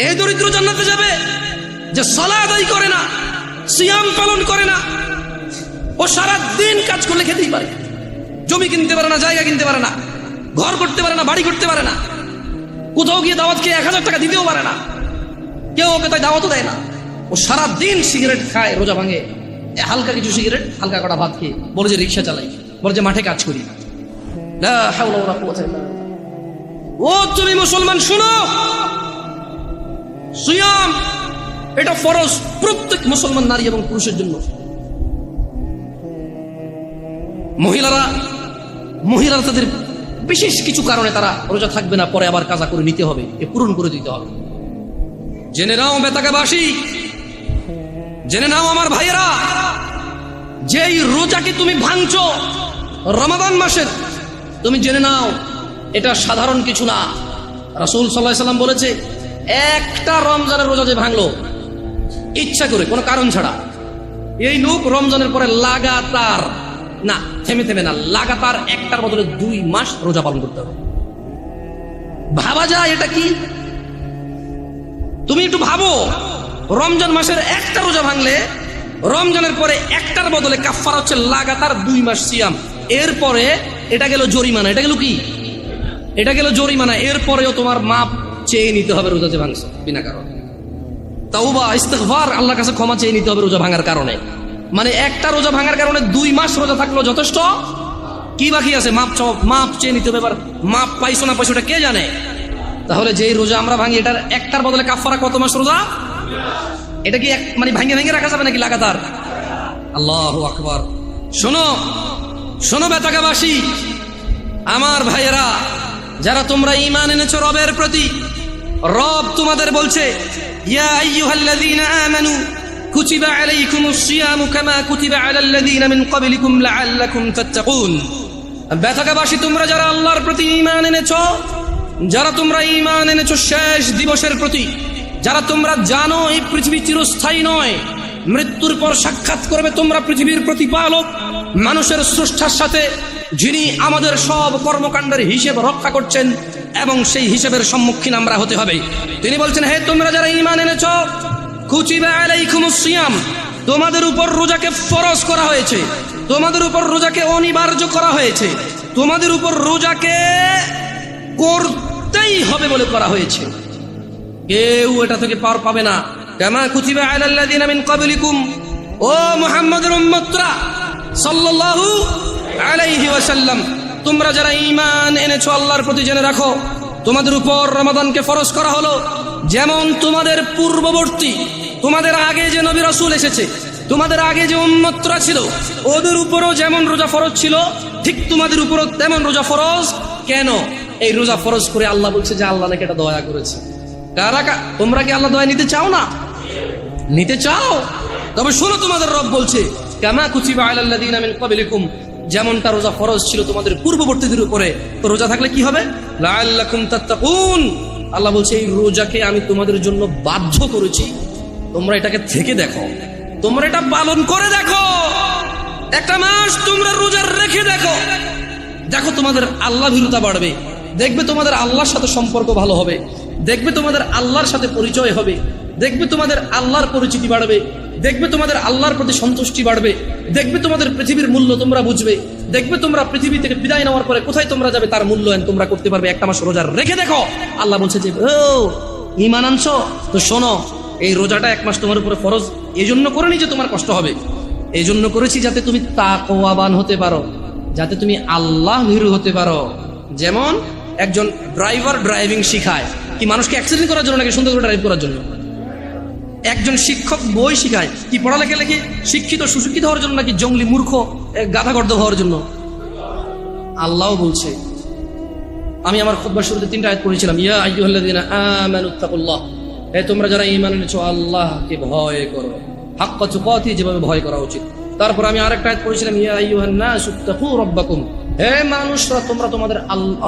এই দরিদ্র জান্নাতে যাবে যে সালাত আদায় করে না, সিয়াম পালন করে না। ও সারা দিন কাজ করলে খেতেই পারে, জমি কিনতে পারে না, জায়গা কিনতে পারে না, ঘর করতে পারে না, বাড়ি করতে পারে না, কোথাও গিয়ে দাওয়াত খেয়ে 1000 টাকা দিতেও পারে না, কেউ ওকে তাই দাওয়াতও দেয় না। ও সারা দিন সিগারেট খায়, রোজা ভাঙে, হালকা কিছু সিগারেট, হালকা কটা ভাত খেয়ে বলে যে রিক্সা চালাই, বলে যে মাঠে কাজ করি। লা হাওলা ওয়ালা কুওয়াতা ইল্লা বিল্লাহ। ও তুমি মুসলমান শুনো, সিয়াম এটা ফরজ প্রত্যেক মুসলমান নারী এবং পুরুষের জন্য। মহিলারা তাদের বিশেষ কিছু কারণে তারা রোজা থাকবে না, পরে আবার কাজা করে নিতে হবে, এ পূরণ করে দিতে হবে। জেনে নাও বেতাকাবাসী, জেনে নাও আমার ভাইয়েরা, যেই রোজাকে তুমি ভাঙছো রমাদান মাসের, তুমি জেনে নাও এটা সাধারণ কিছু না। রাসূল সাল্লাল্লাহু আলাইহি ওয়াসাল্লাম বলেছে, একটা রমজানের রোজা যে ভাঙলো ইচ্ছা করে, কোনো কারণ ছাড়া, এই লোক রমজানের পরে লাগাতার না, থেমে না, লাগাতার একটার বদলে 2 মাস রোজা পালন করতে হবে। ভাবা যায় এটা কি? তুমি একটু ভাবো, রমজান মাসের একটা রোজা ভাঙলে রমজানের পরে একটার বদলে কাফারা হচ্ছে লাগাতার 2 মাস সিয়াম। এরপরে এটা গেল জরিমানা, এটা গেল কি? এটা গেল জরিমানা। এরপরেও তোমার মাপ চেয়ে নিতে হবে রোজা যে ভাঙছো বিনা কারণে। তাওবা, ইস্তিগফার, আল্লাহর কাছে ক্ষমা চেয়ে নিতে হবে রোজা ভাঙার কারণে। মানে একটা রোজা ভাঙার কারণে 2 মাস রোজা থাকলো যথেষ্ট, কি বাকি আছে? মাপ চেয়ে নিতে হবে। এবার মাপ পাইছো না পাইছো এটা কে জানে? তাহলে যেই রোজা আমরা ভাঙি, এটার একটার বদলে কাফারা কত মাস রোজা? এটা কি মানে ভাঙে রাখা যাবে নাকি লাগাতার? আল্লাহু আকবার। শোনো বেতাকাবাসী, আমার ভাইয়েরা, যারা তোমরা ঈমান এনেছো রবের প্রতি, রব তোমাদের বলছে, ইয়া আইয়ুহাল্লাযীনা আমানু কুতিবা আলাইকুমুস সিয়ামু কামা কুতিবা আলাল্লাযীনা মিন ক্বাবলিকুম লাআল্লাকুম তাত্তাকুন। বেতাকাবাসী, তোমরা যারা আল্লাহর প্রতি ঈমান এনেছো, যারা তোমরা ঈমান এনেছো শেষ দিবসের প্রতি, যারা তোমরা জানো এই পৃথিবী চিরস্থায়ী নয়, মৃত্যুর পর সাক্ষাৎ করবে তোমরা পৃথিবীর প্রতিপালক মানুষের স্রষ্টার সাথে, যিনি আমাদের সব কর্মকাণ্ডের হিসেব রক্ষা করছেন, এবং সেই হিসেবের সম্মুখীন আমরা হতে হবে। তিনি বলছেন, হে তোমরা যারা ঈমান এনেছো, কুতিবা আলাইকুমুস সিয়াম, তোমাদের উপর রোজাকে ফরজ করা হয়েছে, তোমাদের উপর রোজাকে অনিবার্য করা হয়েছে, তোমাদের উপর রোজাকে করতেই হবে বলে করা হয়েছে। কেউ এটা থেকে পার পাবে না। কামা কুতিবা আলাল্লাযীনা মিন ক্বাবলিকুম, ও মুহাম্মদের উম্মতরা সাল্লাল্লাহু আলাইহি ওয়াসাল্লাম, তোমরা যারা ঈমান এনেছো আল্লাহর প্রতি, জেনে রাখো তোমাদের উপর রমাদানকে ফরজ করা হলো যেমন তোমাদের পূর্ববর্তী, তোমাদের আগে যে নবী রাসূল এসেছে, তোমাদের আগে যে উম্মতরা ছিল, ওদের উপরও যেমন রোজা ফরজ ছিল, ঠিক তোমাদের উপরও তেমন রোজা ফরজ। কেন এই রোজা ফরজ করে? আল্লাহ বলছে যে আল্লাহ নাকি এটা দয়া করেছে। তোমরা কি আল্লাহ দয়া নিতে চাও না? নিতে চাও? তবে শোনো, তোমাদের রব বলছে, কামা কুতিবা আলাল্লাযীনা মিন ক্বাবলিকুম, যেমনটা রোজা ফরজ ছিল তোমাদের পূর্ববর্তীদের উপরে, তো রোজা থাকলে কি হবে? লাআল্লাকুম তাত্তাকুন। আল্লাহ বলছে এই রোজাকে আমি তোমাদের জন্য বাধ্য করেছি, তোমরা এটাকে থেকে দেখো, তোমরা এটা পালন করে দেখো, একটা মাস তোমরা রোজা রেখে দেখো, দেখো তোমাদের আল্লাহ ভীরুতা বাড়বে, দেখবে তোমাদের আল্লাহর সাথে সম্পর্ক ভালো হবে, দেখবে তোমাদের আল্লাহর সাথে পরিচয় হবে, দেখবে তোমাদের আল্লাহর পরিচিতি বাড়বে, দেখবে তোমাদের আল্লাহর প্রতি সন্তুষ্টি বাড়বে, দেখবে তোমাদের পৃথিবীর মূল্য তোমরা বুঝবে, দেখবে তোমরা পৃথিবী থেকে বিদায় নেওয়ার পরে কোথায় তোমরা যাবে তার মূল্যায়ন তোমরা করতে পারবে। একটা মাস রোজা রেখে দেখো। আল্লাহ বলছে যে ও ঈমান আনছো তো শোনো, এই রোজাটা 1 মাস তোমার উপরে ফরজ এই জন্য করিনি যে তোমার কষ্ট হবে, এই জন্য করেছি যাতে তুমি তাকওয়াবান হতে পারো, যাতে তুমি আল্লাহ ভীরু হতে পারো। যেমন একজন ড্রাইভার ড্রাইভিং শিখায় কি মানুষকে অ্যাক্সিডেন্ট করার জন্য নাকি সুন্দর করে ড্রাইভ করার জন্য? একজন শিক্ষক বই শিখায় কি পড়ালেখা লেখে শিক্ষিত সুশিক্ষিত হওয়ার জন্য নাকি জঙ্গলি মূর্খ গাধাগর্দ হওয়ার জন্য? আল্লাহ বলছে, আমি আমার খুতবার শুরুতে 3টা আয়াত পড়েছিলাম, ইয়া আইয়ুহাল্লাযীনা আমানুত্তাকুল্লাহ, হে তোমরা যারা ঈমান এনেছো আল্লাহকে ভয় করো, হাক্কা তুকাতি, যেভাবে ভয় করা উচিত। তারপর আমি আরেকটা আয়াত পড়েছিলাম, ইয়া আইয়ুহান নাসুত্তাকু রাব্বাকুম, হে মানুষরা তোমরা তোমাদের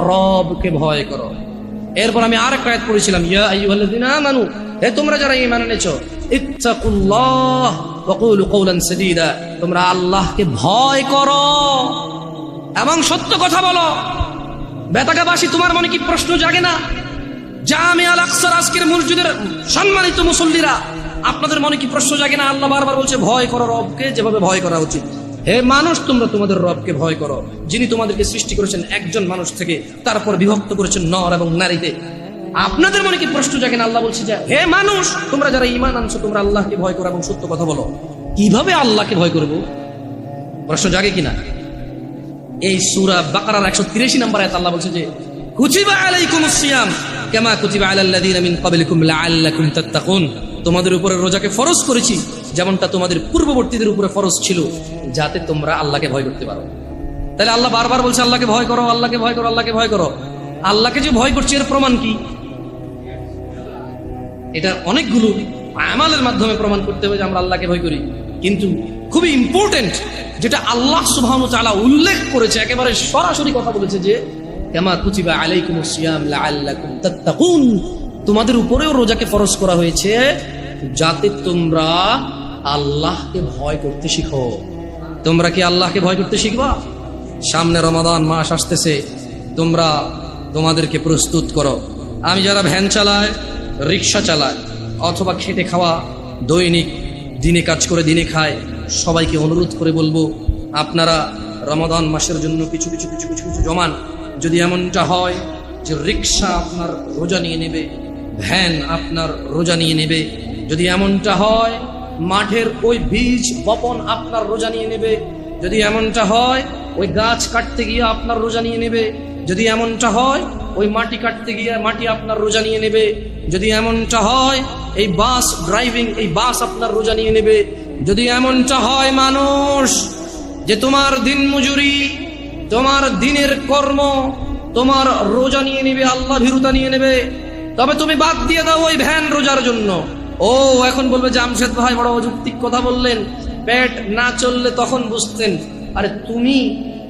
রবকে ভয় করো। এরপর আমি আরেকটা আয়াত পড়েছিলাম, ইয়া আইয়ুহাল্লাযীনা আমানু, হে তোমরা যারা ঈমান এনেছো ইত্তাকুল্লাহ ওয়া কুলু কওলান সাদীদা, তোমরা আল্লাহকে ভয় করো এবং সত্য কথা বলো। বেতাকাবাসী, তোমার মনে কি প্রশ্ন জাগে না জামে আল আকসার আজকের মসজিদের সম্মানিত মুসল্লিরা, আপনাদের মনে কি প্রশ্ন জাগে না? আল্লাহ বারবার বলছে ভয় করো রবকে যেভাবে ভয় করা উচিত। হে মানুষ, তোমরা তোমাদের রবকে ভয় করো, যিনি তোমাদেরকে সৃষ্টি করেছেন একজন মানুষ থেকে, তারপর বিভক্ত করেছেন নর এবং নারীতে। আপনাদের মনে কি প্রশ্ন জাগে না? আল্লাহ বলছে যে হে মানুষ, তোমরা যারা ঈমান আনছো তোমরা আল্লাহকে ভয় করো এবং সত্য কথা বলো। কিভাবে আল্লাহকে ভয় করব? প্রশ্ন জাগে কিনা? এই সূরা বাকারার 183 নম্বর আয়াত আল্লাহ বলছে যে কুতিবা আলাইকুমুস সিয়াম কামা কুতিবা আলাল লাযিনা মিন ক্বাবলিকুম লাআল্লাকুম তাত্তাকুন। তোমাদের উপরে রোজাকে ফরজ করেছি যেমনটা তোমাদের পূর্ববর্তীদের উপরে ফরজ ছিল, যাতে তোমরা আল্লাহকে ভয় করতে পারো। তাহলে আল্লাহ বারবার বলছে আল্লাহকে ভয় করো, আল্লাহকে ভয় করো, আল্লাহকে ভয় করো। আল্লাহকে যে ভয় করছে এর প্রমাণ কি? এটা অনেকগুলো আমালের মাধ্যমে প্রমাণ করতে হবে যে আমরা আল্লাহকে ভয় করি, কিন্তু খুবই ইম্পর্টেন্ট যেটা আল্লাহ সুবহানাহু ওয়া তাআলা উল্লেখ করেছে, একেবারে সরাসরি কথা বলেছে যে কামা কুতিবা আলাইকুমুস সিয়াম লাআল্লাকুম তাত্তাকুন। তোমাদের উপরেও রোজাকে ফরজ করা হয়েছে যাতে তোমরা আল্লাহকে ভয় করতে শিখো। তোমরা কি আল্লাহকে ভয় করতে শিখবা? সামনে রমাদান মাস আসতেছে, তোমরা তোমাদেরকে প্রস্তুত করো। আমি যারা ভ্যান চালায়, রিক্সা চালায়, অথবা খেটে খাওয়া, দৈনিক দিনে কাজ করে দিনে খায়, সবাইকে অনুরোধ করে বলবো আপনারা রমাদান মাসের জন্য কিছু কিছু কিছু কিছু কিছু জমান। যদি এমনটা হয় যে রিক্সা আপনার রোজা নিয়ে নেবে, ভ্যান আপনার রোজা নিয়ে নেবে, যদি এমনটা হয় মাঠের ওই বীজ বপন আপনার রোজা নিয়ে নেবে, যদি এমনটা হয় ওই গাছ কাটতে গিয়ে আপনার রোজা নিয়ে নেবে, যদি এমনটা হয় ওই মাটি কাটতে গিয়ে মাটি আপনার রোজা নিয়ে নেবে, যদি এমনটা হয় এই বাস ড্রাইভিং, এই বাস আপনার রোজা নিয়ে নেবে, যদি এমনটা হয় মানুষ যে তোমার দিন মজুরি, তোমার দিনের কর্ম, তোমার রোজা নিয়ে নেবে, আল্লাহ ভীরুতা নিয়ে নেবে, তবে তুমি বাদ দিয়ে দাও ওই ভ্যান রোজার জন্য। ও এখন বলবে জামশেদ ভাই বড় অযৌক্তিক কথা বললেন, পেট না চললে তখন বুঝতেন। আরে তুমি,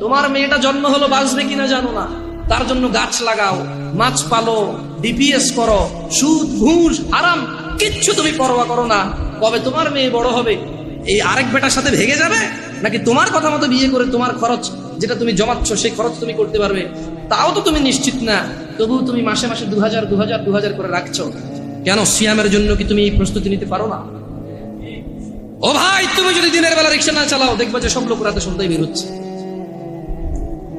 তোমার মেয়েটা জন্ম হলো বাঁচবে কিনা জানো না, তার জন্য গাছ লাগাও, মাছ পালো, ডিপিএস করো, সুদ ঘুষ হারাম কিচ্ছু তুমি পরোয়া করো না। কবে তোমার মেয়ে বড় হবে এই আরেক বেটার সাথে ভেগে যাবে, নাকি তোমার কথা মতো বিয়ে করে তোমার খরচ যেটা তুমি জমাচ্ছ সেই খরচ তুমি করতে পারবে? তাও তো তুমি নিশ্চিত না, তবু তুমি মাসে মাসে 2000 করে রাখছো। কেন? সিয়ামের জন্য কি তুমি প্রস্তুতি নিতে পারো না? ও ভাই, তুমি যদি দিনের বেলা রিক্সা না চালাও, দেখবা যে সব লোক রাতে সন্ধ্যায় বের হচ্ছে।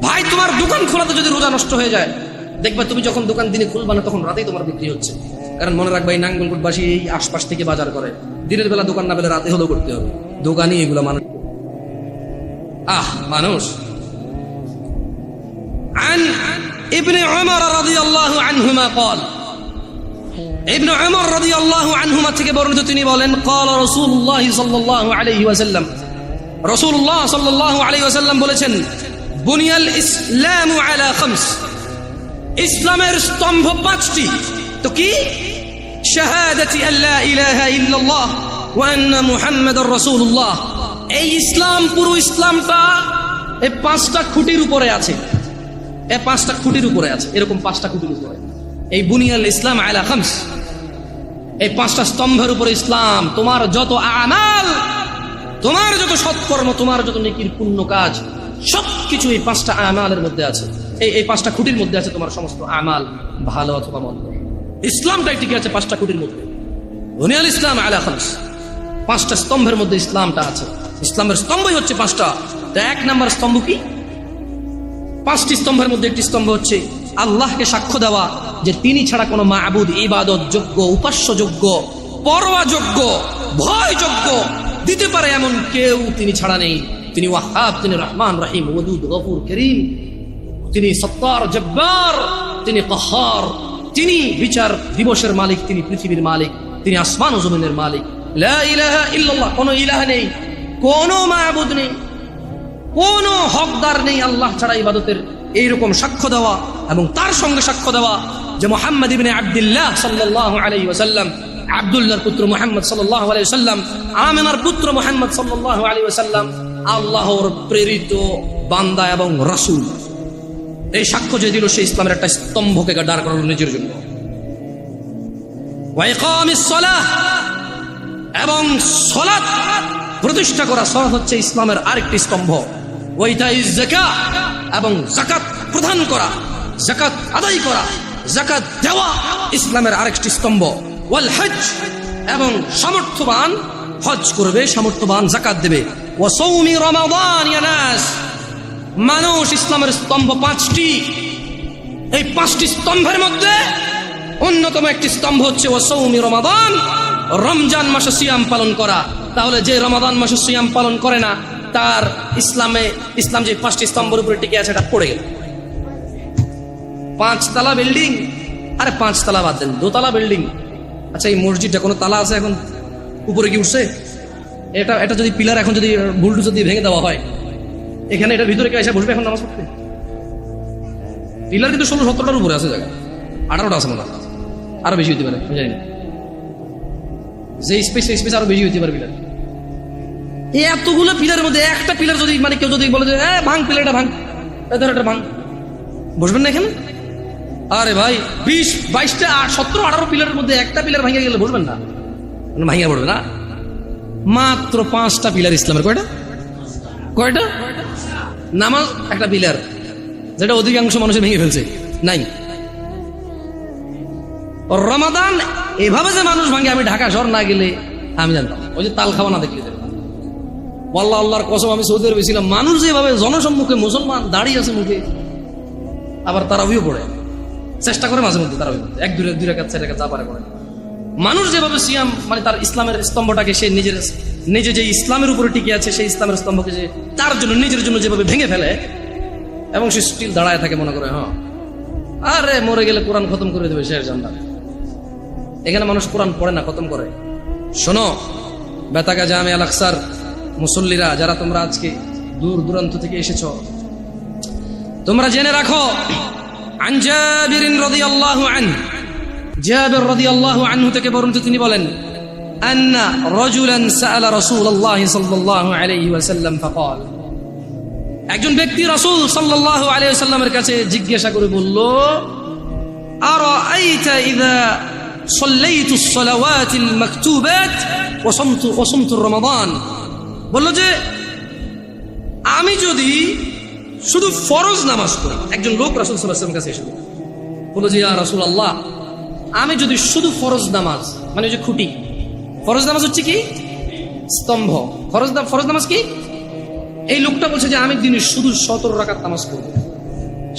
ভাই, তোমার দোকান খোলাতে যদি রোজা নষ্ট হয়ে যায়, দেখবা তুমি যখন দোকান দিনে খুলবা না তখন রাতেই তোমার বিক্রি হচ্ছে। কারণ মনে রাখবা এই নাঙ্গলকোটবাসী এই আশপাশ থেকে বাজার করে, দিনের বেলা দোকান না পেলে রাতে হলেও করতে হবে। দোকানই এগুলো মানুষ। মানুষ। عن ابن عمر رضي الله عنهما قال, ابن عمر رضي الله عنهما থেকে বর্ণিত, তিনি বলেন قال رسول الله صلى الله عليه وسلم, রাসূলুল্লাহ সাল্লাল্লাহু আলাইহি ওয়াসাল্লাম বলেছেন বুনিয়াল ইসলামু আলা খামস, ইসলামের স্তম্ভ 5টি। তো কি? শাহাদাতি আল্লা ইলাহা ইল্লাল্লাহ ওয়া আন্না মুহাম্মাদুর রাসূলুল্লাহ। এই ইসলাম, পুরো ইসলামটা এই 5টা খুঁটির উপরে আছে। এই 5টা খুঁটির উপরে আছে, এরকম 5টা খুঁটির উপরে এই বুনিয়াল ইসলাম আলা খামস, এই 5টা স্তম্ভের উপরে ইসলাম। তোমার যত আমাল, তোমার যত সৎকর্ম, তোমার যত নেকির পুণ্য কাজ, সবকিছু এই 5টা আমালের মধ্যে আছে। এই 5টা খুঁটির মধ্যে আছে তোমার সমস্ত আমাল, ভালো অথবা মন্দ। ইসলামটাই টিকে আছে 5টা খুঁটির মধ্যে। বুনিয়াল ইসলাম আলা খামস, 5টা স্তম্ভের মধ্যে ইসলামটা আছে। ইসলামের স্তম্ভই হচ্ছে 5টা। তো 1 নম্বর স্তম্ভ কি? 5টি স্তম্ভের মধ্যে একটি স্তম্ভ হচ্ছে আল্লাহকে সাক্ষ্য দেওয়া যে তিনি ছাড়া কোনো মাবুদ, ইবাদত যোগ্য, উপাস্য যোগ্য, পরোয়া যোগ্য, ভয় যোগ্য দিতে পারে এমন কেউ তিনি ছাড়া নেই। তিনি ওয়াহাব, তিনি রহমান রহিম, ওয়াদুদ, গফুর, করিম, তিনি সত্তার, জব্বার, তিনি কাহার, তিনি বিচার দিবসের মালিক, তিনি পৃথিবীর মালিক, তিনি আসমান ও জমিনের মালিক। লা ইলাহা ইল্লাল্লাহ, কোনো ইলাহ নেই, কোনো মাবুদ নেই, কোনো হকদার নেই আল্লাহ ছাড়া ইবাদতের, এইরকম সাক্ষ্য দেওয়া এবং তার সঙ্গে সাক্ষ্য দেওয়া যে মুহাম্মদ ইবনে আব্দুল্লাহ সাল্লাল্লাহু আলাইহি ওয়াসাল্লাম, আব্দুল্লাহর পুত্র মুহাম্মদ সাল্লাল্লাহু আলাইহি ওয়াসাল্লাম, আমিনার পুত্র মুহাম্মদ সাল্লাল্লাহু আলাইহি ওয়াসাল্লাম আল্লাহর প্রেরিত বান্দা এবং রাসূল। এই সাক্ষ্য যে দিল, সেই ইসলামের একটা স্তম্ভকে দাঁড় করালো নিজের জন্য। ওয়া ইকামিস সালাহ, এবং সালাত প্রতিষ্ঠা করা। সালাত হচ্ছে ইসলামের আরেকটি স্তম্ভ। ওয়া ইতাইজ যাকাত, এবং যাকাত প্রদান করা, যাকাত আদায় করা। যাকাত দেওয়া ইসলামের আরেকটি স্তম্ভ, ওয়াল হজ, এবং সামর্থ্যবান হজ করবে, সামর্থ্যবান যাকাত দেবে, ওয়া সাওমি রমাদান। ইয়া নাস, মানুষ ইসলামের স্তম্ভ পাঁচটি। এই পাঁচটি স্তম্ভের মধ্যে অন্যতম একটি স্তম্ভ হচ্ছে ওয়া সাওমি রমাদান, রমজান মাসে সিয়াম পালন করা। তাহলে যে রমাদান মাসে সিয়াম পালন করে না, তার ইসলাম যে পাঁচটি স্তম্ভের উপরে টিকে আছে এটা পড়ে গেল। 5 তালা বিল্ডিং, আরে 5 তালা বাদ দেন, 2 তালা বিল্ডিং। আচ্ছা, এই মসজিদটা কোনো তালা আছে এখন? উপরে কি উঠছে? এটা যদি পিলার এখন যদি বুলডোজার দিয়ে ভেঙে দেওয়া হয়, এখানে এটার ভিতরে কেউ এসে বসবে এখন নামাজ পড়তে? পিলার কিন্তু 16-17টার উপরে আছে, জায়গা 18টা আছে না, আরো বেশি হতে পারে, জানি না। যে স্পেস আরো বেশি হতে পারে পিলার। এই এতগুলো পিলারের মধ্যে একটা পিলার যদি মানে কেউ যদি বলে যে ভাঙ, পিলারটা ভাঙ, এটা ভাঙ, বসবেন না এখানে? আরে ভাই 20, 22টা, 17, 18 পিলারের মধ্যে একটা পিলার ভাঙিয়ে গেলে বসবেন না? ভাঙিয়ে পড়বে না। মাত্র 5টা পিলার ইসলামের। কয়টা? নামাজ একটা পিলার, যেটা অধিকাংশ মানুষের ভেঙে ফেলছে, নাই। রমাদান এভাবে যে মানুষ ভাঙে, আমি ঢাকা শহর না গেলে আমি জানতাম। ওই যে তাল খাওয়া না দেখলে, আল্লাহ আল্লাহর কসম, আমি সৌদি আরবে ছিলাম, মানুষ যেভাবে জনসম্মুখে মুসলমান দাঁড়িয়ে আছে মুখে, আবার তারাবিও পড়ে, চেষ্টা করে মাঝে মধ্যে তারাবি পড়তে, 1-2 রাকাত 4 রাকাত যা পারে পড়ে। মানুষ যেভাবে সিয়াম মানে তার ইসলামের স্তম্ভটাকে সে নিজে যে ইসলামের উপরে টিকে আছে, সেই ইসলামের স্তম্ভকে যে তার জন্য নিজের জন্য যেভাবে ভেঙে ফেলে, এবং সে স্টিল দাঁড়ায় থাকে, মনে করে হ্যাঁ আরে মরে গেলে কোরআন খতম করে দেবে শেষ জান্নাত। এখানে মানুষ কোরআন পড়ে না, খতম করে। শোনো বেতাগা জামে আল আকসার মুসল্লিরা, যারা তোমরা আজকে দূর দূরান্ত থেকে এসেছো, তোমরা জেনে রাখো, আন জাবির রাদিয়াল্লাহু আনহু, জাবির রাদিয়াল্লাহু আনহু থেকে বর্ণিত, তিনি বলেন, আন্না রাজুলান সাআলা রাসূলুল্লাহ সাল্লাল্লাহু আলাইহি ওয়াসাল্লাম ফাকাল, একজন ব্যক্তি রাসূল সাল্লাল্লাহু আলাইহি ওয়াসাল্লামের কাছে জিজ্ঞাসা করে বলল, আরাআইতা ইযা সাল্লাইতুস সালাওয়াতিল মাকতুবাত ওয়া সামতু রমাদান, বলল যে আমি যদি শুধু ফরজ নামাজ পড়ি। একজন লোক রাসূল সাল্লাল্লাহু আলাইহি ওয়াসাল্লামের কাছে এসে বলল যে ইয়া রাসূলুল্লাহ, আমি যদি শুধু ফরজ নামাজ, মানে যে খুঁটি, ফরজ নামাজ হচ্ছে কি স্তম্ভ, ফরজ নামাজ কি? এই লোকটা বলছে যে আমি দিনে শুধু 17 রাকাত নামাজ পড়ব।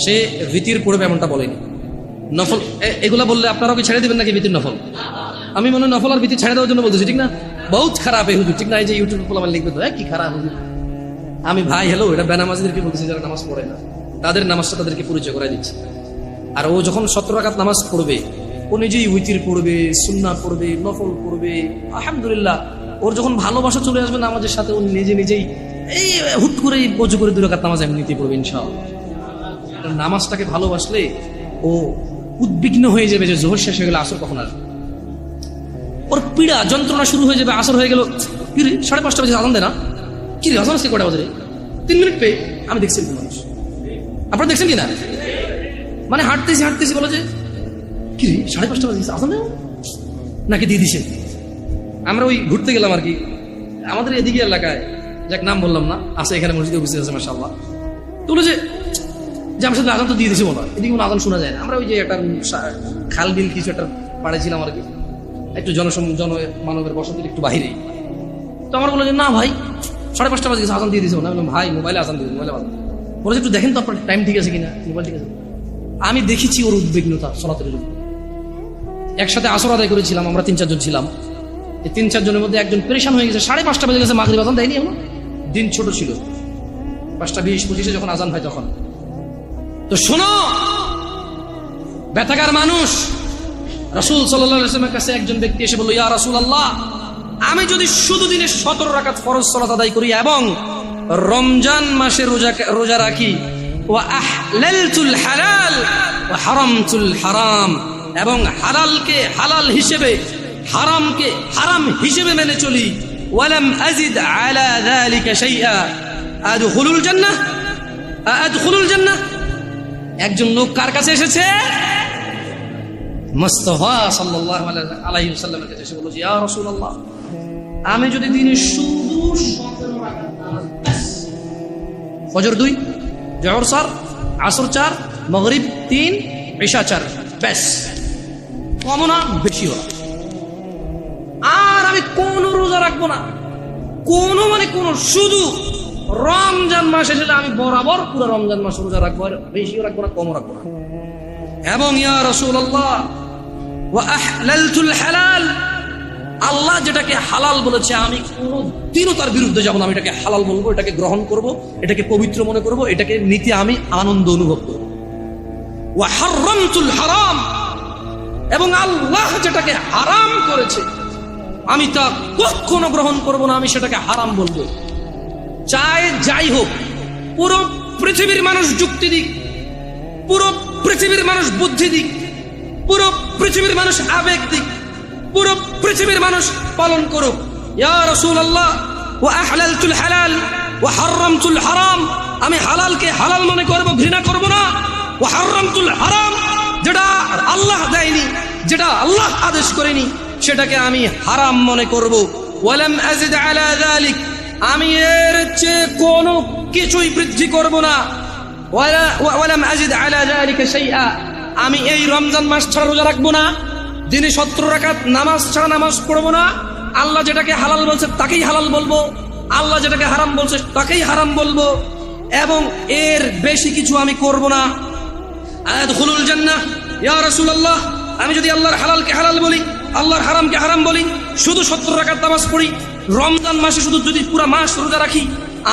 সে ভিতির পড়বে এমনটা বলেনি, নফল এগুলা বললে আপনারাও কি ছেড়ে দিবেন নাকি ভিতির নফল? আমি মনে হয় নফল আর ভিতির ছেড়ে দেওয়ার জন্য বলতেছি, ঠিক না? বহুত খারাপ এই হুজুর, ঠিক না? এই যে ইউটিউবে পোলাপান লিখবে তো কি খারাপ হুজুর। আমি ভাই হ্যালো, এটা বেনামাজিদেরকে বলতেছি, যারা নামাজ পড়ে না, তাদের নামাজটা তাদেরকে পরিচয় করে দিচ্ছি। আর ও যখন 17 রাকাত নামাজ পড়বে, ও নিজেই উইতির পড়বে, সুন্নাহ পড়বে, নফল পড়বে, আলহামদুলিল্লাহ। ওর যখন ভালোবাসা চলে আসবে নামাজের সাথে, ও নিজেই এই হুট করে বজু করে 2 রাকাত নামাজ এমনিতে পড়বে ইনশাআল্লাহ। নামাজটাকে ভালোবাসলে ও উদ্বিগ্ন হয়ে যাবে যে জোহর শেষ হয়ে গেলে আসর কখন আসবে। ওর পীড়া যন্ত্রণা শুরু হয়ে যাবে, আসর হয়ে গেল, কি রে 5:30 বাজে আজান দেয় না, কি রে আজান আজকে কটা বাজে রে, 3 মিনিট পেয়ে। আমি দেখছি মানুষ, আপনারা দেখছেন কিনা, মানে হাঁটতেছি বলো যে কি রে 5:30 বাজে আজান দেয় নাকি দিয়ে দিছে। আমরা ওই ঘুরতে গেলাম আর কি, আমাদের এদিকে এলাকায়, যাক নাম বললাম না, আছে এখানে মসজিদে উপস্থিত আছে মাশাআল্লাহ। তো বলে যে আমার সাথে আজান তো দিয়ে দিছে বলো, এদিকে কোনো আজান শোনা যায় না। আমরা ওই যে একটা খাল বিল কিছু একটা পাড়েছিলাম আর কি, একটু জনমানবের বসতির একটু বাহিরেই। তো আমার বলে যে না ভাই 5:30 বাজে আজান দিয়ে দিছে। বললাম ভাই মোবাইলে আজান দিয়ে, মোবাইলে আজান বলে একটু দেখেন তো আপনার টাইম ঠিক আছে কিনা, মোবাইল ঠিক আছে। আমি দেখেছি ওর উদ্বিগ্নতা সলাতের জন্য। একসাথে আসর আদায় করেছিলাম, আমরা 3-4 জন ছিলাম। এই 3-4 জনের মধ্যে একজন পেরেশান হয়ে গেছে, 5:30 বাজে গেছে, মাগরিব আজান দেয়নি এখনো। দিন ছোট ছিল, 5:20-25 যখন আজান হয় তখন। তো শোনো ব্যথাকার মানুষ, রাসূল সাল্লাল্লাহু আলাইহি ওয়াসাল্লামের কাছে একজন ব্যক্তি এসে বলল, ইয়া রাসূলুল্লাহ, আমি যদি শুধু দিনে 17 রাকাত ফরজ সালাত আদায় করি এবং রমজান মাসে রোজা রাখি, ওয়া আহলালতুল হালাল ওয়া হারামতুল হারাম, এবং হালালকে হালাল হিসেবে, হারামকে হারাম হিসেবে মেনে চলি, ওয়ালাম আযিদ আলা যালিকা শাইআ আদখুলুল জান্নাহ। একজন লোক কার কাছে এসেছে? মুস্তাফা সাল্লাল্লাহু আলাইহি ওয়াসাল্লামের কাছে এসে বলল, ইয়া রাসূলুল্লাহ, আমি যদি দিনে শুধু 17 রাকাত নামাজ, ফজর 2, জোহর 4, আসর 4, মাগরিব 3, ইশা 4, ব্যাস, কমও না বেশিও না। আর আমি কোনো রোজা রাখবো না, কোনো মানে কোনো, শুধু রমজান মাস এসে আমি বরাবর পুরো রমজান মাস রোজা রাখবো, আর বেশিও রাখবো না কমও রাখবো না। এবং ইয়া রাসূলুল্লাহ ওয়া আহলালতুল হালাল, আল্লাহ যেটাকে হালাল বলেছে আমি কোনোদিনও তার বিরুদ্ধে যাব না। আমি এটাকে হালাল বলবো, এটাকে গ্রহণ করব, এটাকে পবিত্র মনে করব, এটাকে নিতে আমি আনন্দ অনুভব করব। ওয়া হারামতুল হারাম, এবং আল্লাহ যেটাকে হারাম করেছে আমি তা কখনো গ্রহণ করব না, আমি সেটাকে হারাম বলবো। চাই যাই হোক, পুরো পৃথিবীর মানুষ যুক্তি দিক, পুরো পৃথিবীর মানুষ বুদ্ধি দিক, পুরো পৃথিবীর মানুষ আবেগ দিক, পুরো পৃথিবীর মানুষ পালন করুক, ইয়া রাসূলুল্লাহ ওয়া আহলালতুল হালাল ওয়া হারামতুল হারাম, আমি হালালকে হালাল মনে করব, ঘৃণা করব না। ওয়া হারামতুল হারাম, যেটা আল্লাহ দেয়নি, যেটা আল্লাহ আদেশ করেনি, সেটাকে আমি হারাম মনে করব। ওয়ালাম আযিদ আলা যালিক, আমি এর চেয়ে কোনো কিছুই বৃদ্ধি করব না। ওয়ালাম আযিদ আলা যালিকা শাইআ, আমি এই রমজান মাস ছাড়া রোজা রাখবো না, দিনে 17 রাকাত নামাজ ছাড়া নামাজ পড়বো না। আল্লাহ যেটাকে হালাল বলছে তাকেই হালাল বলবো, আল্লাহ যেটাকে হারাম বলছে তাকেই হারাম বলবো, এবং এর বেশি কিছু আমি করব না। আদখুলুল জান্নাহ ইয়া রাসূলুল্লাহ, আমি যদি আল্লাহর হালালকে হালাল বলি, আল্লাহর হারামকে হারাম বলি, শুধু 17 রাকাত নামাজ পড়ি, রমজান মাসে শুধু যদি পুরো মাস রোজা রাখি,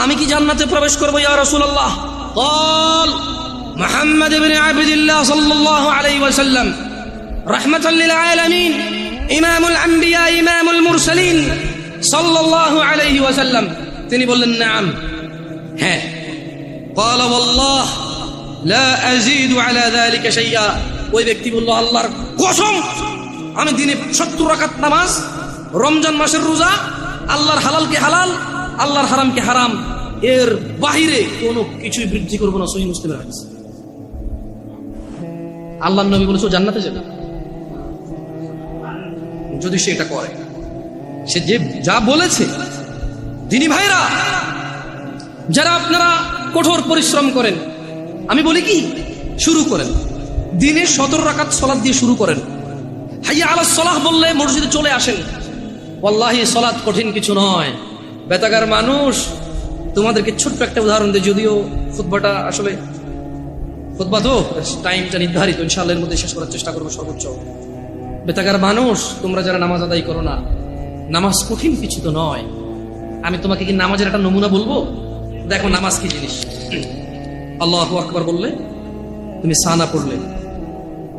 আমি কি জান্নাতে প্রবেশ করব ইয়া রাসূলুল্লাহ? قال محمد بن عبد الله صلى الله عليه وسلم رحمة للعالمين إمام الأنبياء إمام المرسلين صلى الله عليه وسلم তিনি বললেন নাম, হ্যাঁ। قال والله لا أزيد على ذلك شيئا, ওই ব্যক্তি বলল আল্লাহর কসম আমি দিনে 70 রাকাত নামাজ, রমজান মাসের রোজা, আল্লাহর হালালকে হালাল, আল্লাহর হারামকে হারাম, এর বাহিরে কোনো কিছুই বৃদ্ধি করবো না। সহিহ মুসলিমের হাদিস। আল্লাহর নবী বলেছে ও জান্নাতে যাবে যদি সে এটা করে, সে যে যা বলেছে। দিনী ভাইরা, যারা আপনারা কঠোর পরিশ্রম করেন, আমি বলি কি, শুরু করেন দিনে 17 রাকাত সালাত দিয়ে শুরু করেন। হাইয়া আলাস সালাহ বললে মসজিদে চলে আসেন। ওয়াল্লাহি সালাত কঠিন কিছু নয়। বেতাগার মানুষ, তোমাদেরকে ছোট্ট একটা উদাহরণ দিই, যদিও খুতবাটা আসলে খুতবা তো টাইমটা নির্ধারিত, ইনশাআল্লাহ এর মধ্যে শেষ করার চেষ্টা করবো সর্বোচ্চ। বেতাগার মানুষ, তোমরা যারা নামাজ আদায় করো না, নামাজ কঠিন কিছু তো নয়। আমি তোমাকে কি নামাজের একটা নমুনা বলবো? দেখো নামাজ কি জিনিস। আল্লাহু আকবার বললে, তুমি সানা পড়লে,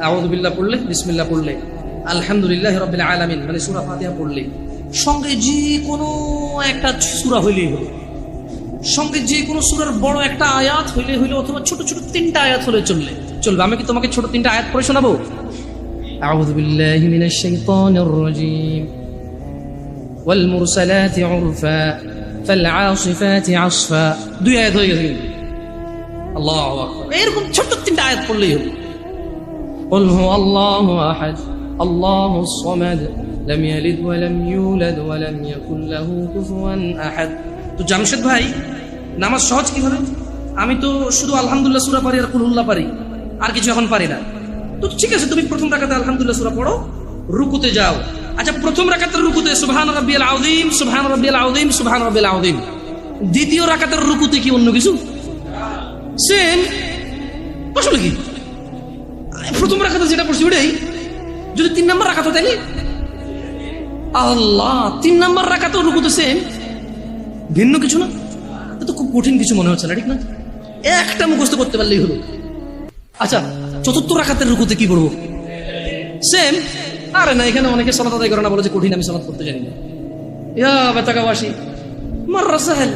আউযু বিল্লাহ পড়লে, বিসমিল্লাহ পড়লে, আলহামদুলিল্লাহি রাব্বিল আলামিন মানে সূরা ফাতিহা পড়লে, সঙ্গে যে কোনো একটা সূরা হইলেই হলো, সঙ্গে যে কোনো সূরার বড় একটা আয়াত হইলে হইলো, অথবা ছোট ছোট 3টা আয়াত হলে চলবে। আমি কি তোমাকে ছোট 3টা আয়াত পড়ে শোনাবো? আউযু বিল্লাহি মিনাশ শাইতানির রাজীম, ওয়াল মুরসালাতি উরফা ফাল আসিফাতি আসফা, 2 আয়াত হয়ে গেছে। আল্লাহু আকবার, এরকম ছোট 3টা আয়াত পড়লেই হলো। কুল হুয়াল্লাহু আহাদ আল্লাহুস সামাদ লাম ইয়ালিদ ওয়া লাম ইউলাদ ওয়া লাম ইয়াকুল লাহু কুফুয়ান আহাদ। তো জামশেদ ভাই, নামাজ সহজ কিভাবে? আমি তো শুধু আলহামদুলিল্লাহ সূরা পারি আর কুল হুল্লাহ পারি, আর কিছু এখন পারি না। তো ঠিক আছে, তুমি প্রথম রাকাতে আলহামদুলিল্লাহ সূরা পড়ো, রুকুতে যাও। আচ্ছা, প্রথম রাকাতের রুকুতে সুবহান রাব্বিয়াল আযীম, সুবহান রাব্বিয়াল আযীম, সুবহান রাব্বিয়াল আযীম। দ্বিতীয় রাকাতের রুকুতে কি অন্য কিছু? সেম। আসলে কি প্রথম রাকাতে যেটা পড়ছি ওটাই, যদি 3 নম্বর রাকাত হয় তাইলে আল্লাহ 3 নম্বর রাকাতের রুকুতে সেম, ভিন্ন কিছু না। তো খুব কঠিন কিছু মনে হচ্ছে না, ঠিক না? একটা মুখস্থ করতে পারলেই হলো। আচ্ছা, চতুর্থ রাকাতের রুকুতে কি পড়বো? সেম। আরে না, এখানে অনেকে সালাত আদায় করে না, বলে যে কঠিন, আমি সালাত করতে জানি না। ইয়া বেতাকাবাসী, মাররা সাহেল,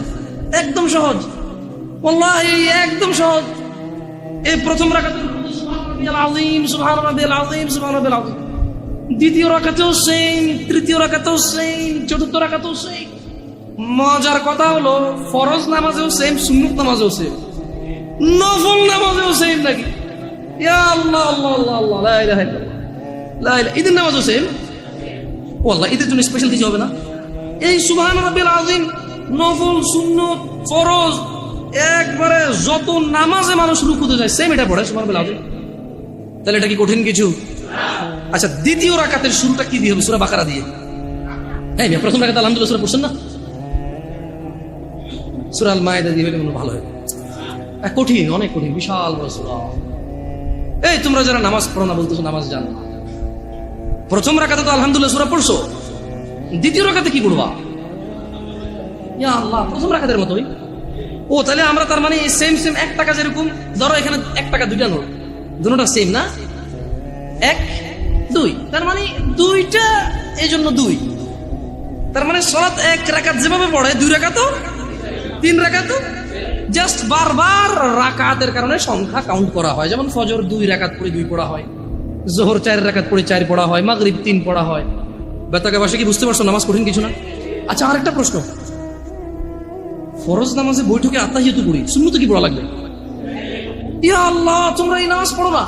একদম সহজ, ওয়াল্লাহি একদম সহজ। এই প্রথম রাকাতের রুকুতে সুবহান রাব্বিয়াল আযীম, সুবহান রাব্বিয়াল আযীম, সুবহান রাব্বিয়াল আযীম। দ্বিতীয় রাকাতেও সেম, তৃতীয় রাকাতেও সেম, চতুর্থ রাকাতেও সেম। মজার কথা হলো ফরজ নামাজেও সেম, সুন্নত নামাজেও সেম, নফল নামাজেও সেম নাকি? ইয়া আল্লাহ আল্লাহ আল্লাহ আল্লাহ, লা ইলাহা ইল্লাল্লাহ, লা ইলাহা। ঈদের নামাজও সেম। ওয়াল্লাহ ঈদের জন্য স্পেশাল কিছু হবে না। এই সুবহান রাব্বিল আযীম, নফল, সুন্নত, ফরজ, একবারে যত নামাজে মানুষ রুকুতে যায় সেম এটা পড়ে সুবহান রাব্বিল আযীম। তাহলে এটা কি কঠিন কিছু? আচ্ছা, দ্বিতীয় রাকাতের শুরুটা কি দিয়ে হবে? সূরা বাকারা দিয়ে। হ্যাঁ, প্রথম রাকাতে আলহামদুলিল্লাহ সূরা পড়ছেন না? সূরা আল মায়েদা দিয়ে হলে মনে ভালো হয়। কঠিন, অনেক কঠিন, বিশাল বড় সূরা। এই তোমরা যারা নামাজ পড়ো না বলতেছো নামাজ জানো না, প্রথম রাকাতে তো আলহামদুলিল্লাহ সূরা পড়ছো, দ্বিতীয় রাকাতে কি পড়বা? ইয়া আল্লাহ, প্রথম রাকাতের মতোই। ও তাহলে আমরা তার মানে সেম সেম 1 টাকা, যেরকম ধরো এখানে 1 টাকা 2টা নোট, দুটোটা সেম না, 1 2, তার মানে 2টা, এই জন্য 2। তার মানে সালাত 1 রাকাত যেভাবে পড়ে 2 রাকাতও 3 রাকাতও, জাস্ট বারবার রাকাতের কারণে সংখ্যা কাউন্ট করা হয়। যেমন ফজর 2 রাকাত পড়ে 2 পড়া হয়, জোহর 4 রাকাত পড়ে 4 পড়া হয়, মাগরিব 3 পড়া হয়। বেতাকে বাসে কি বুঝতে পারছো নামাজ কঠিন কিছু না? আচ্ছা, আরেকটা প্রশ্ন, ফরজ নামাজে বৈঠকে আত্তাহিয়াতু পড়ি, সুন্নত কি পড়া লাগবে? ইয়া আল্লাহ, তোমরা এই নামাজ পড়ো না,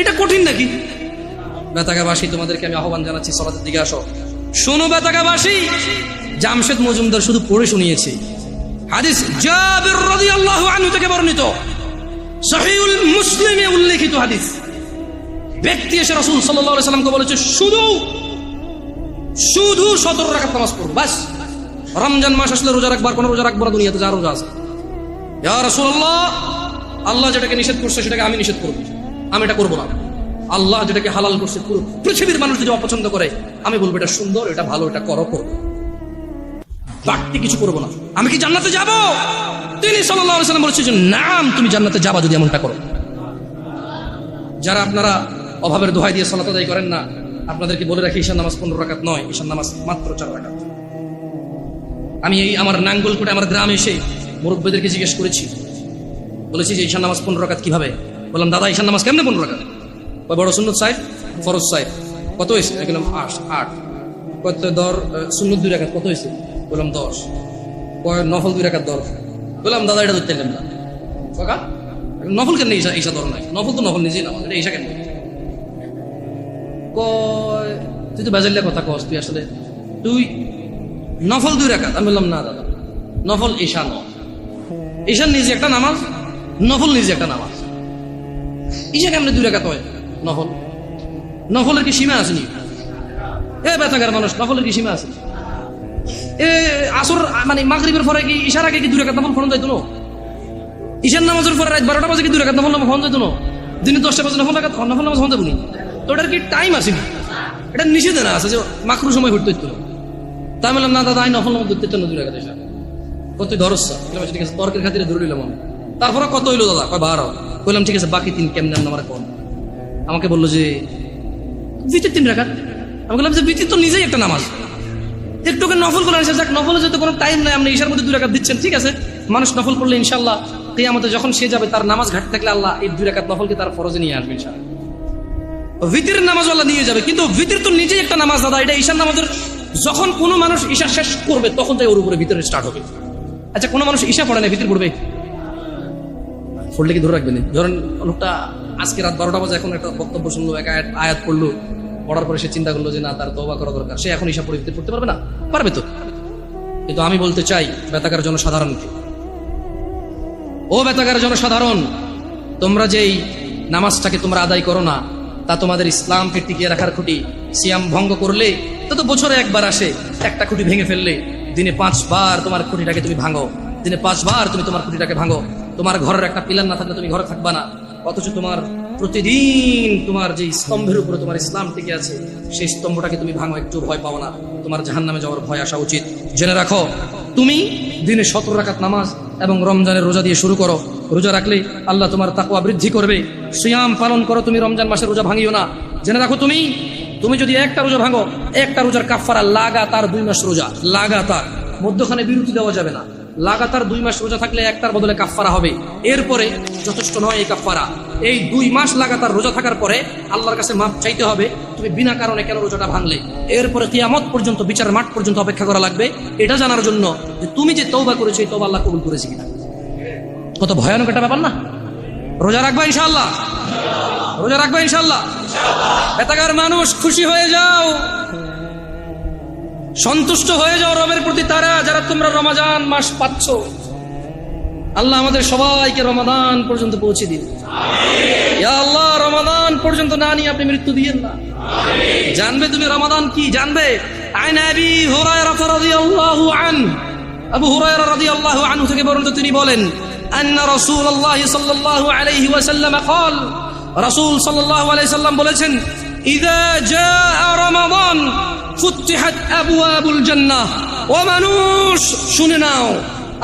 এটা কঠিন নাকি? বেতাকাবাসী, তোমাদেরকে আমি আহ্বান জানাচ্ছি, সালাতের দিকে আসো। শোনো বেতাকাবাসী, জামশেদ মজুমদার শুধু পড়ে শুনিয়েছে। হাদিস জাবির রাদিয়াল্লাহু আনহু থেকে বর্ণিত, সহিহুল মুসলিমে উল্লেখিত হাদিস। ব্যক্তি এসে রাসূল সাল্লাল্লাহু আলাইহি সাল্লামকে বলেছে, শুধু 17 রাকাত নামাজ পড়ো, বাস। রমজান মাস আসলে রোজা রাখবার, কোন রোজা রাখবো না, দুনিয়াতে যা রোজা আছে। ইয়া রাসূলুল্লাহ, আল্লাহ যেটাকে নিষেধ করছে সেটাকে আমি নিষেধ করব, আমি এটা করবো না। আল্লাহ যেটাকে হালাল করছে, পুরো পৃথিবীর মানুষ যদি অপছন্দ করে, আমি বলবো এটা সুন্দর, এটা ভালো, এটা করো, বাড়তি কিছু করবো না। আমি কি জান্নাতে যাব? তিনি সাল্লাল্লাহু আলাইহি সাল্লাম বলেছেন, নাম, তুমি জান্নাতে যাবা যদি এমনটা করো। যারা আপনারা অভাবের দোহাই দিয়ে সালাত আদায় করেন না, আপনাদেরকে বলে রাখি, ঈশার নামাজ 15 রাকাত নয়, ঈশার নামাজ মাত্র 4 রাকাত। আমি এই আমার নাঙ্গলকোটে আমার গ্রামে এসে মুরব্বীদেরকে জিজ্ঞেস করেছি, বলেছি যে ঈশার নামাজ 15 রাকাত কিভাবে? বললাম, দাদা ঈশার নামাজ কেমনে 15 রাকাত? বড় সুন্নত সাহেব, ফরজ সাহেব কত হয়েছে? বললাম 8। কত দর সুন্নত 2 রাকাত কত হয়েছে? বললাম 10। নফল 2 রাকাত দর। বললাম, দাদা এটা ধরতে না কাকা, নফল কেন ঈশা দর নাই? নফল তো নফল নিজেই নামাজ, এটা ঈশা কেন? তুই তো বাজারিয়া কথা কস, তুই আসলে তুই নফল 2 রাকাত। আমি বললাম, না দাদা, নফল ঈশা নয়, ঈশার নিজে একটা নামাজ, নফল নিজে একটা নামাজ। ঈশা কেমনে 2 রাকাত হয়? নফলের কি সীমা আসেনি? এ বেতাগার মানুষ, নফলের কি সীমা আছে? এ আসর মানে মাগরিবের পরে কি ঈশার আগে কি 2 রাকাত নফল ফরজ যাইতো না? ঈশার নামাজের পরে রাত 12টা বাজে কি 2 রাকাত নফল ফরজ যাইতো না? দিনে 10টা বাজে নফল নামাজ ফরজ যাবনি? তো এটার কি টাইম আসেনি? এটা নিষেধ না আছে যে মাকরু সময় ঘুরতে হইতো না। তাই বললাম, না দাদা, আমি নফল নামাজ ধরতে হইতো না 2 রাকাত ঈশা। কত ধরছা? ঠিক আছে, তর্কের খাতিরে ধরে নিলাম আমি। তারপরে কত হইলো দাদা? কয় 12। বললাম, ঠিক আছে, বাকি 3 কেমন আমার কোন? আমাকে বললো যে ভিতর 3 রাকাত। আমি বললাম যে ভিতর তো নিজেই একটা নামাজ, একটু নফল করে আসে, যাক, নফলের যেহেতু কোনো টাইম নাই, আপনি ঈশার মধ্যে 2 রাকাত দিচ্ছেন, ঠিক আছে। মানুষ নফল করলে ইনশাল্লাহ কিয়ামতে যখন সে যাবে, তার নামাজ ঘাটতে থাকলে আল্লাহ এই 2 রাকাত নফলকে তার ফরজে নিয়ে আসবে ইনশাআল্লাহ। ভিতরের নামাজ আল্লাহ নিয়ে যাবে, কিন্তু ভিতর তো নিজেই একটা নামাজ দাদা। এটা ঈশার নামাজের যখন কোনো মানুষ ঈশা শেষ করবে, তখন তাই ওর উপরে ভিতরে স্টার্ট হবে। আচ্ছা, কোনো মানুষ ঈশা পড়ে না, ভিতর পড়বে, পড়লে কি ধরে রাখবেন? ধরেন লোকটা আজকে রাত 12টা বাজে এখন একটা বক্তব্য শুনলো, এক আয়াত পড়লো, পড়ার পরে সে চিন্তা করলো যে না, তার তওবা করা দরকার, সে এখন ঈশা পড়ে ভিতরে পড়তে পারবে না? পারবে তো। কিন্তু আমি বলতে চাই বেতাকার জনসাধারণকে, ও বেতাকার জনসাধারণ, তোমরা যেই নামাজটাকে তোমরা আদায় করো না, তা তোমাদের ইসলামকে টিকিয়ে রাখার খুঁটি। সিয়াম ভঙ্গ করলে তো বছরে একবার আসে, একটা খুঁটি ভেঙে ফেললে দিনে 5 বার তোমার খুঁটিটাকে তুমি ভাঙো, দিনে 5 বার তুমি তোমার খুঁটিটাকে ভাঙো। তোমার ঘরের একটা পিলার না থাকলে তুমি ঘরে থাকবা না, অথচ তোমার প্রতিদিন তোমার যে স্তম্ভের উপরে তোমার ইসলাম টিকে আছে, সেই স্তম্ভটাকে তুমি ভাঙো, একটু ভয় পাও না, তোমার জাহান্নামে যাওয়ার ভয় আসা উচিত। জেনে রাখো, তুমি দিনে 17 রাকাত নামাজ এবং রমজানের রোজা দিয়ে শুরু করো। রোজা রাখলে আল্লাহ তোমার তাকওয়া বৃদ্ধি করবে। সিয়াম পালন করো, তুমি রমজান মাসের রোজা ভাঙিও না। জেনে রাখো, তুমি যদি একটা রোজা ভাঙো, একটা রোজার কাফারা লাগাতার 2 মাস রোজা, লাগাতার, মধ্যখানে বিরতি দেওয়া যাবে না। লাগাতার 2 মাস রোজা থাকলে একটার বদলে কাফারা হবে। এরপরে যথেষ্ট নয় এই কাফারা, এই 2 মাস লাগাতার রোজা থাকার পরে আল্লাহর কাছে মাপ চাইতে হবে, তুমি বিনা কারণে কেন রোজাটা ভাঙলে। এরপরে কিয়ামত পর্যন্ত, বিচার মাঠ পর্যন্ত অপেক্ষা করা লাগবে, এটা জানার জন্য যে তুমি যে তওবা করেছো, এই তওবা আল্লাহ কবুল করেছে কিনা। কত ভয়ানক একটা ব্যাপার না? রোজা রাখবা ইনশাআল্লাহ, রোজা রাখবা ইনশাআল্লাহ। বেতাগার মানুষ, খুশি হয়ে যাও, সন্তুষ্ট হয়ে যাও রবের প্রতি, তারা যারা তোমরা রমাদান মাস পাচ্ছ। আল্লাহ আমাদের সবাইকে রমাদান পর্যন্ত পৌঁছে দিন। ইয়া আল্লাহ, রমাদান পর্যন্ত না নিয়ে আপনি মৃত্যু দিয়েন না। জানবে তুমি রমাদান কি জানবে। আন আবি হুরায়রা রাদিয়াল্লাহু আনহু, আবু হুরায়রা রাদিয়াল্লাহু আনহু থেকে বর্ণিত, তিনি বলেন আন্না রাসূলুল্লাহ সাল্লাল্লাহু আলাইহি ওয়াসাল্লাম قال, রাসূল সাল্লাল্লাহু আলাইহি সাল্লাম বলেছেন, ইযা জাআ রমাদান ফুতিহাত আবওয়াবুল জান্নাহ। ও মানুষ শুনে নাও,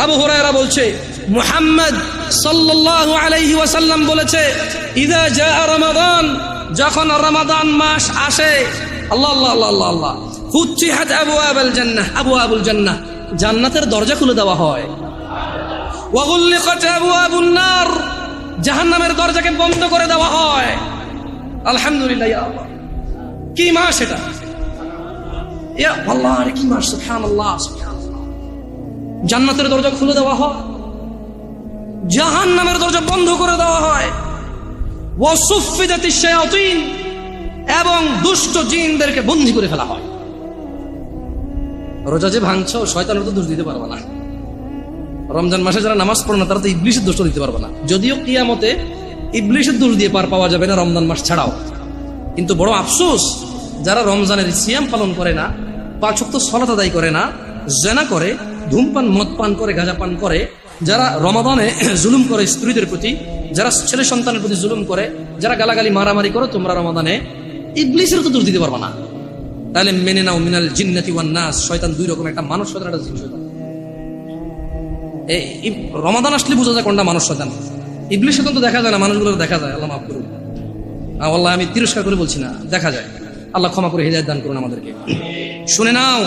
আবু হুরায়রা বলছে মুহাম্মদ সাল্লাল্লাহু আলাইহি ওয়াসাল্লাম বলেছে, ইযা জাআ রমাদান, যখন রমাদান মাস আসে, আল্লাহ আল্লাহ আল্লাহ আল্লাহ, ফুতিহাত আবওয়াবুল জান্নাহ, আবওয়াবুল জান্নাহ, জান্নাতের দরজা খুলে দেওয়া হয়। ওয়া গুলিকাত আবওয়াবুন নার, জাহান্নামের দরজাকে বন্ধ করে দেওয়া হয়। আলহামদুলিল্লাহ, ইয়া আল্লাহ, কি মাস এটা, ইয়া আল্লাহ, আরে কি মাস, সুবহানাল্লাহ সুবহানাল্লাহ। জান্নাতের দরজা খুলে দেওয়া হয়, জাহান্নামের দরজা বন্ধ করে দেওয়া হয়। ওয়া সুফিদাতিশ শায়াতিন, এবং দুষ্ট জিনদেরকে বন্দী করে ফেলা হয়। রোজা যে ভাঙছো, শয়তানের তো দোষ দিতে পারবে না। রমজান মাসে যারা নামাজ পড়ে না, তারা তো ইবলিশের দোষ দিতে পারবে না। যদিও কিয়ামতে ইবলিশের দোষ দিয়ে পার পাওয়া যাবে না রমজান মাস ছাড়াও, কিন্তু বড় আফসোস, যারা রমজানের সিয়াম পালন করে না, 5 ওয়াক্ত সালাত আদায় করে না, জিনা করে, ধূমপান মদ পান করে, গাঁজা পান করে, যারা রমাদানে জুলুম করে স্ত্রীদের প্রতি, যারা ছেলে সন্তানের প্রতি জুলুম করে, যারা গালাগালি মারামারি করে, তোমরা রমাদানে ইবলিশের তো দোষ দিতে পারবে না। তাহলে মেনে নাও, মিনাল জিন্নাতি ওয়ান নাস, শয়তান দুই রকম, একটা মানুষ শয়তান, একটা জিন শয়তান। এই রমাদান আসলে বোঝা যায় কোনটা মানুষ শয়তান। ইবলিশ শয়তান তো দেখা যায় না, মানুষগুলো দেখা যায়। আল্লাহ মাফ করুন, আল্লাহ আমি তিরস্কার করে বলছি না, দেখা যায়। আল্লাহ ক্ষমা করে হিদায়াত দান করুন আমাদেরকে। শুনে নাও,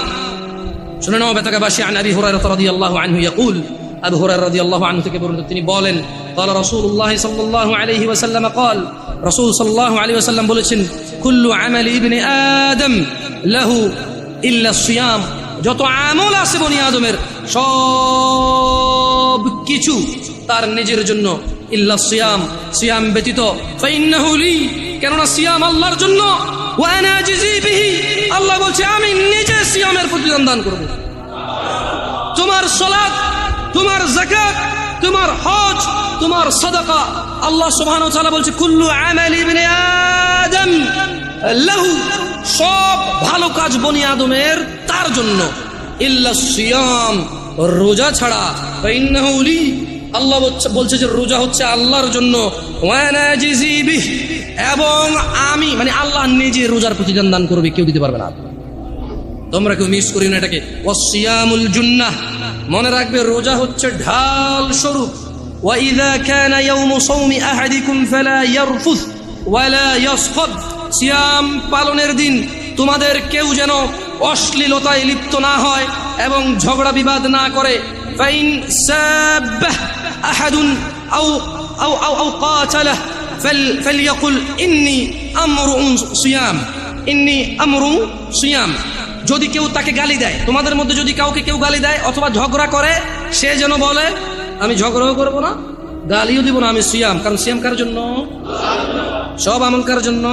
শুনে নাও, বেতাকাবাসী আন আবি হুরায়রা রাদিয়াল্লাহু আনহু ইয়াকুল, আবু হুরায়রা রাদিয়াল্লাহু আনহু থেকে বর্ণিত, তিনি বলেন, قال রাসূলুল্লাহ সাল্লাল্লাহু আলাইহি ওয়াসাল্লাম قال, রাসূল সাল্লাল্লাহু আলাইহি ওয়াসাল্লাম বলেছেন, কুল্লু আমালি ইবনি আদম লাহু ইল্লা সিয়াম, যত আমল আছে বনি আদমের সব কিছু তার নিজের জন্য, ইল্লা সিয়াম, সিয়াম ব্যতীত, ফাইন্নাহু লি, কেননা সিয়াম আল্লাহর জন্য, ওয়া আনা আজজি বিহি, আল্লাহ বলছে আমি নিজে সিয়ামের প্রতিদান দান করব। তোমার সালাত, তোমার যাকাত, তোমার হজ, তোমার সাদাকা, আল্লাহ সুবহানাহু ওয়া তাআলা বলছে কুল্লু আমালি ইবনি আদম লাহু, সব ভালো কাজ বনি আদমের তার জন্য, ইল্লা সিয়াম, রোজা ছাড়া, ফাইন্নাহু লি, আল্লাহ বলছে যে রোজা হচ্ছে আল্লাহর জন্য, ওয়া আনা আজজি বিহি, এবং আমি মানে আল্লাহ নিজে রোজার প্রতিদান দান করবে, কেউ দিতে পারবে না। তোমরা কেউ মিস করি না এটাকে। ওয়াসিয়ামুল জুন্নাহ, মনে রাখবে রোজা হচ্ছে ঢাল স্বরূপ। ওয়া ইযা কানা ইয়াউমু সাওমি আহাদিকুম ফালা ইয়ারফুস ওয়ালা ইয়াসখাব, সিয়াম পালনের দিন তোমাদের কেউ যেন অশ্লীলতায় লিপ্ত না হয় এবং ঝগড়া বিবাদ না করে। ফাইন সাবাহ আহাদুন আও আও আও কাতালাহ ফালইয়াকুল ইন্নী আমরুন সিয়াম, ইন্নী আমরুন সিয়াম। যদি কেউ তাকে গালি দেয়, তোমাদের মধ্যে যদি কাউকে কেউ গালি দেয় অথবা ঝগড়া করে, সে যেন বলে আমি ঝগড়াও করবো না, গালিও দিব না, আমি সিয়াম। কারণ সিয়াম কার জন্য? সব আমল কার জন্য?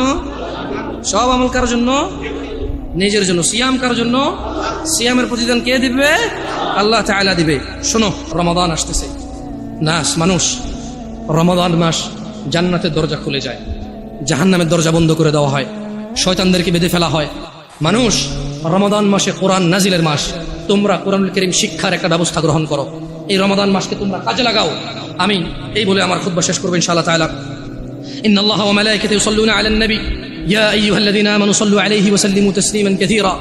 সব আমল কার জন্য? নিজের জন্য। সিয়াম কার জন্য? সিয়ামের প্রতিদান কে দিবে? আল্লাহ তাআলা দিবে। শোনো, রমাদান আসতেছে, মানুষ রমাদান মাস জান্নাতের দরজা খুলে যায়, জাহান্নামের দরজা বন্ধ করে দেওয়া হয়, শয়তানদেরকে বেঁধে ফেলা হয়। মানুষ, রমাদান মাসে কোরআন নাজিলের মাস, তোমরা কোরআনুল কারীম শিক্ষার একটা ব্যবস্থা গ্রহণ করো, এই রমাদান মাসকে তোমরা কাজে লাগাও। আমি এই বলে আমার খুতবা শেষ করব ইনশাআল্লাহ তাআলা। ইন্নাল্লাহা ওয়া মালাইকাতাহু ইউসাল্লুনা আলান নবী ইয়া আইয়ুহাল্লাযীনা আমানু সাল্লু আলাইহি ওয়া সাল্লিমু তাসলিমান কাসীরা।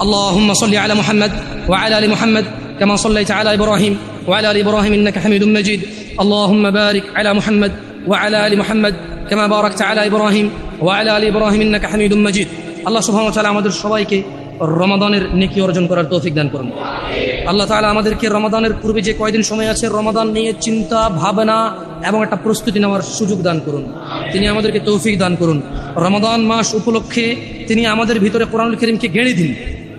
আল্লাহুম্মা সাল্লি আলা মুহাম্মাদ ওয়া আলা আলি মুহাম্মাদ কামা সাল্লাইতা আলা ইব্রাহিম ওয়া আলা আলি ইব্রাহিম ইন্নাকা হামিদুম মাজিদ। আল্লাহুম্মা বারিক আলা মুহাম্মাদ ওয়া আলা আলি মুহাম্মাদ কামা বারাকতা আলা ইব্রাহিম ওয়া আলা আলি ইব্রাহিম ইন্নাকা হামিদুম মাজিদ। আল্লাহ সুবহানাহু ওয়া তাআলা আমাদের সবাইকে রমাদানের নেকি অর্জন করার তৌফিক দান করুন। আল্লাহ তাআলা আমাদেরকে রমাদানের পূর্বে যে কয়দিন সময় আছে, রমাদান নিয়ে চিন্তা ভাবনা এবং একটা প্রস্তুতি নেওয়ার সুযোগ দান করুন। তিনি আমাদেরকে তৌফিক দান করুন। রমাদান মাস উপলক্ষে তিনি আমাদের ভিতরে কোরআনুল কারীমকে গেড়ে দিন,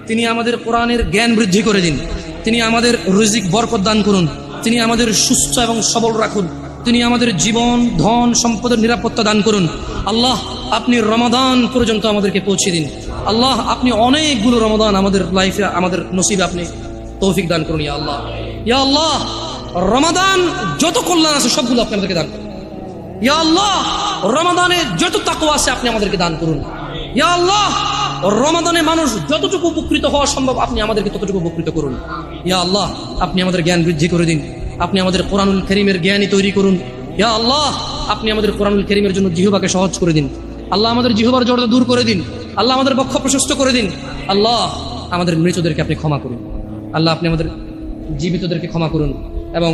তিনি আমাদের কোরআনের জ্ঞান বৃদ্ধি করে দিন, তিনি আমাদের রিজিক বরকত দান করুন, তিনি আমাদের সুস্থ এবং সবল রাখুন, তিনি আমাদের জীবন ধন সম্পদের নিরাপত্তা দান করুন। আল্লাহ, আপনি রমাদান পর্যন্ত আমাদেরকে পৌঁছে দিন। আল্লাহ, আপনি অনেকগুলো রমাদান আমাদের লাইফে, আমাদের নসিবে আপনি তৌফিক দান করুন। ইয়া আল্লাহ, ইয়া আল্লাহ, রমাদান যত কল্যাণ আছে সবগুলো আপনি আমাদেরকে দান করুন। ইয়া আল্লাহ রমাদানে যত তাকওয়া আছে আপনি আমাদেরকে দান করুন। ইয়া আল্লাহ রমাদানে মানুষ যতটুকু উপকৃত হওয়া সম্ভব আপনি আমাদেরকে ততটুকু উপকৃত করুন। ইয়া আল্লাহ আপনি আমাদের জ্ঞান বৃদ্ধি করে দিন, আপনি আমাদের কোরআনুল কারীমের জ্ঞানী তৈরি করুন। ইয়া আল্লাহ আপনি আমাদের কোরআনুল কারীমের জন্য জিহ্বাকে সহজ করে দিন। আল্লাহ আমাদের জিহ্বার জড়তা দূর করে দিন। আল্লাহ আমাদের বক্ষ প্রশস্ত করে দিন। আল্লাহ আমাদের মৃতদেরকে আপনি ক্ষমা করুন। আল্লাহ আপনি আমাদের জীবিতদেরকে ক্ষমা করুন এবং